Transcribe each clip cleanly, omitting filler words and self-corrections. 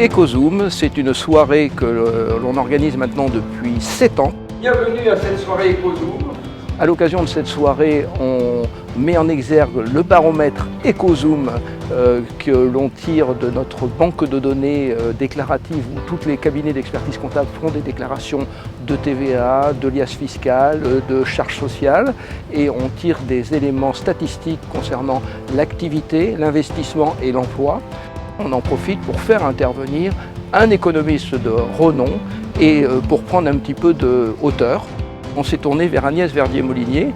EcoZoom, c'est une soirée que l'on organise maintenant depuis 7 ans. Bienvenue à cette soirée EcoZoom. À l'occasion de cette soirée, on met en exergue le baromètre EcoZoom que l'on tire de notre banque de données déclarative où tous les cabinets d'expertise comptable font des déclarations de TVA, de liasses fiscales, de charges sociales et on tire des éléments statistiques concernant l'activité, l'investissement et l'emploi. On en profite pour faire intervenir un économiste de renom et pour prendre un petit peu de hauteur. On s'est tourné vers Agnès Verdier-Molinier.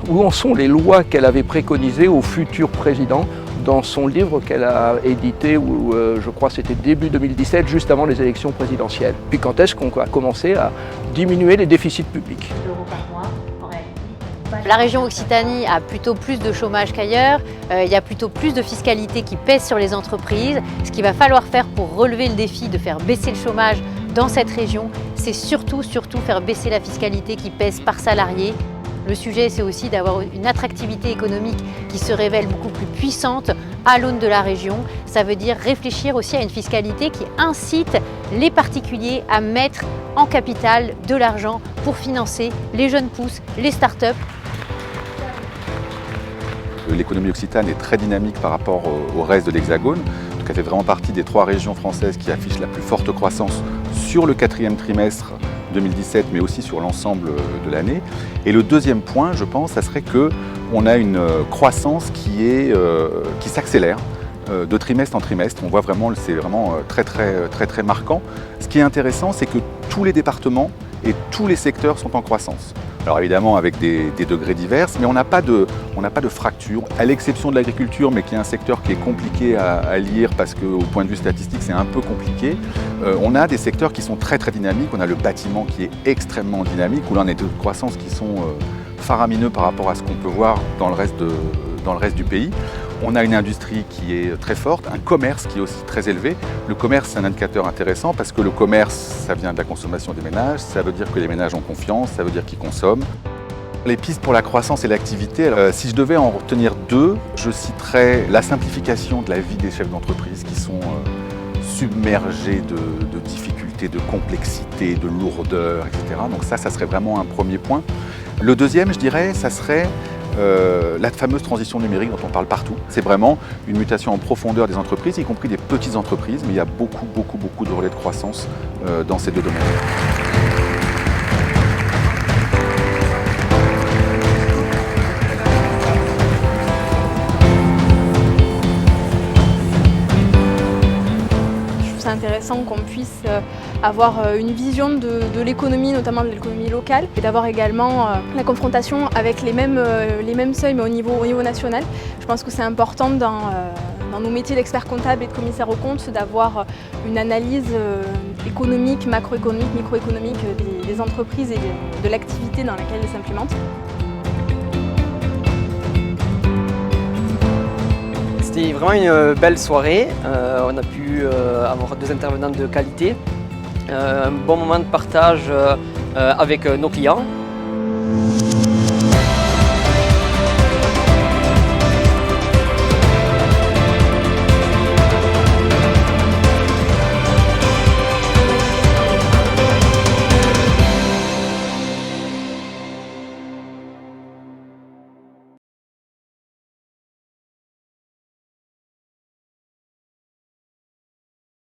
Où en sont les lois qu'elle avait préconisées au futur président dans son livre qu'elle a édité, où je crois c'était début 2017, juste avant les élections présidentielles. Puis quand est-ce qu'on a commencé à diminuer les déficits publics? La région Occitanie a plutôt plus de chômage qu'ailleurs, il y a plutôt plus de fiscalité qui pèse sur les entreprises. Ce qu'il va falloir faire pour relever le défi de faire baisser le chômage dans cette région, c'est surtout faire baisser la fiscalité qui pèse par salarié. Le sujet, c'est aussi d'avoir une attractivité économique qui se révèle beaucoup plus puissante à l'aune de la région. Ça veut dire réfléchir aussi à une fiscalité qui incite les particuliers à mettre en capital de l'argent pour financer les jeunes pousses, les start-up. L'économie occitane est très dynamique par rapport au reste de l'Hexagone. Elle fait vraiment partie des 3 régions françaises qui affichent la plus forte croissance sur le 4e trimestre 2017, mais aussi sur l'ensemble de l'année. Et le deuxième point, je pense, ça serait qu'on a une croissance qui s'accélère de trimestre en trimestre. On voit vraiment, c'est vraiment très marquant. Ce qui est intéressant, c'est que tous les départements et tous les secteurs sont en croissance. Alors évidemment avec des degrés divers, mais on n'a pas de fracture, à l'exception de l'agriculture, mais qui est un secteur qui est compliqué à lire parce qu'au point de vue statistique c'est un peu compliqué. On a des secteurs qui sont très dynamiques, on a le bâtiment qui est extrêmement dynamique, où là on a des taux de croissance qui sont faramineux par rapport à ce qu'on peut voir dans le reste du pays. On a une industrie qui est très forte, un commerce qui est aussi très élevé. Le commerce, c'est un indicateur intéressant parce que le commerce, ça vient de la consommation des ménages, ça veut dire que les ménages ont confiance, ça veut dire qu'ils consomment. Les pistes pour la croissance et l'activité, si je devais en retenir 2, je citerais la simplification de la vie des chefs d'entreprise qui sont submergés de difficultés, de complexité, de lourdeur, etc. Donc ça serait vraiment un premier point. Le deuxième, je dirais, ça serait la fameuse transition numérique dont on parle partout. C'est vraiment une mutation en profondeur des entreprises, y compris des petites entreprises, mais il y a beaucoup de relais de croissance dans ces 2 domaines. C'est intéressant qu'on puisse avoir une vision de l'économie, notamment de l'économie locale, et d'avoir également la confrontation avec les mêmes seuils, mais au niveau national. Je pense que c'est important dans nos métiers d'expert comptable et de commissaire aux comptes d'avoir une analyse économique, macroéconomique, microéconomique des entreprises et de l'activité dans laquelle elles s'implémentent. C'était vraiment une belle soirée, on a pu avoir 2 intervenants de qualité, un bon moment de partage avec nos clients.